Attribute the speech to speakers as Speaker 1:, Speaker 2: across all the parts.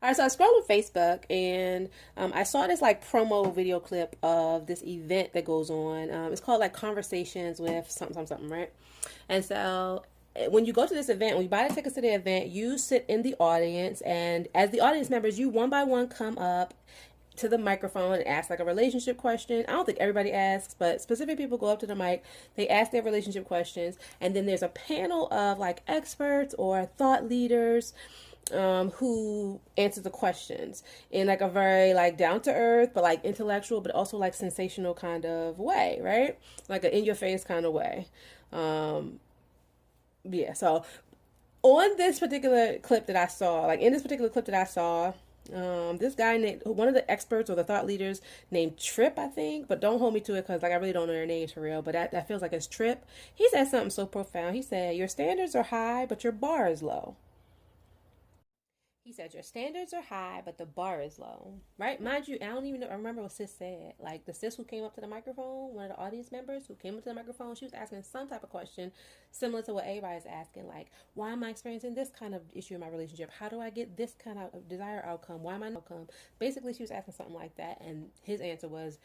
Speaker 1: All right, so I scrolled on Facebook and I saw this like promo video clip of this event that goes on. It's called like Conversations with something, something, something, right? And so when you go to this event, when you buy the tickets to the event, you sit in the audience, and as the audience members, you one by one come up to the microphone and ask like a relationship question. I don't think everybody asks, but specific people go up to the mic, they ask their relationship questions, and then there's a panel of like experts or thought leaders who answers the questions in like a very like down to earth, but like intellectual, but also like sensational kind of way, right? Like an in your face kind of way. Um, yeah. So on this particular clip that I saw, like in this particular clip that I saw, this guy named one of the experts or the thought leaders named Trip, I think, but don't hold me to it because like I really don't know their names for real. But that feels like it's Trip. He said something so profound. He said, "Your standards are high, but your bar is low." He said your standards are high, but the bar is low. Right? Mind you, I don't even know, I remember what sis said. Like the sis who came up to the microphone, one of the audience members who came up to the microphone, she was asking some type of question similar to what everybody's asking. Like, why am I experiencing this kind of issue in my relationship? How do I get this kind of desired outcome? Why am I not outcome? Basically, she was asking something like that. And his answer was,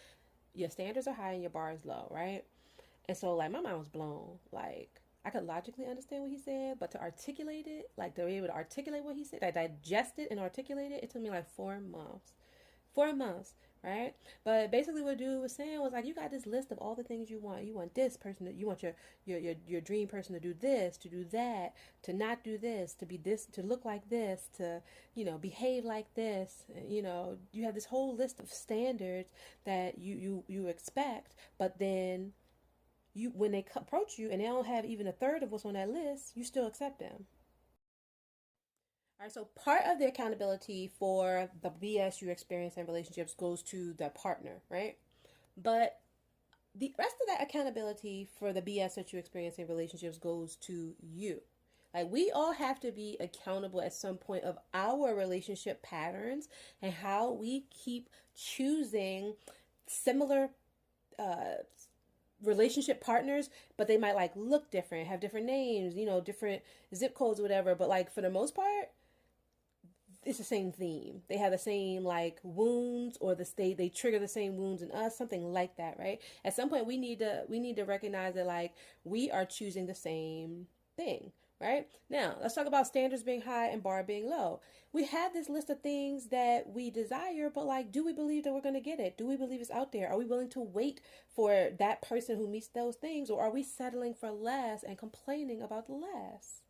Speaker 1: your standards are high and your bar is low, right? And so, like, my mind was blown. Like, I could logically understand what he said, but to articulate it, like to be able to articulate what he said, I digest it and articulate it, it took me like 4 months. 4 months, right? But basically what dude was saying was like, you got this list of all the things you want. You want this person, you want your dream person to do this, to do that, to not do this, to be this, to look like this, to, behave like this. You have this whole list of standards that you expect, but then you when they approach you and they don't have even a third of what's on that list, you still accept them. All right, so part of the accountability for the BS you experience in relationships goes to the partner, right? But the rest of that accountability for the BS that you experience in relationships goes to you. Like we all have to be accountable at some point of our relationship patterns and how we keep choosing similar uh, relationship partners, but they might like look different, have different names, different zip codes or whatever. But like for the most part, it's the same theme. They have the same like wounds, or they trigger the same wounds in us, something like that, right? At some point, we need to recognize that like we are choosing the same thing. Right now, let's talk about standards being high and bar being low. We have this list of things that we desire, but like, do we believe that we're going to get it? Do we believe it's out there? Are we willing to wait for that person who meets those things, or are we settling for less and complaining about the less?